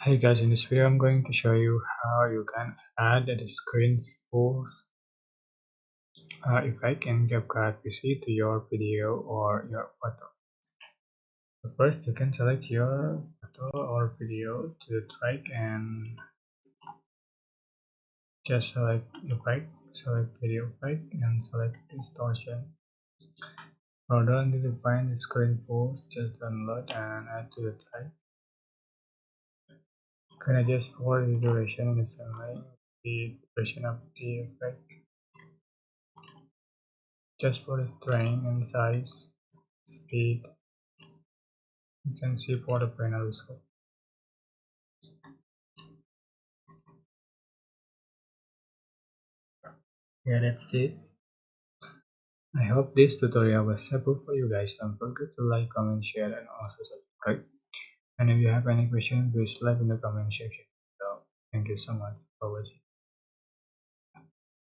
Hey guys, in this video I'm going to show you how you can add the screen pulse effect in CapCut PC to your video or your photo. So first you can select your photo or video to the track and just select effect, select video effect and select distortion. Scroll down until you find the screen pulse, just download and add to the track. You can adjust for the duration in the same way, the duration of the effect. Just for the strength and size, speed, you can see for the final result. Yeah, that's it. I hope this tutorial was helpful for you guys. Don't forget to like, comment, share, and also subscribe. And if you have any questions, please leave in the comment section. So, thank you so much for watching.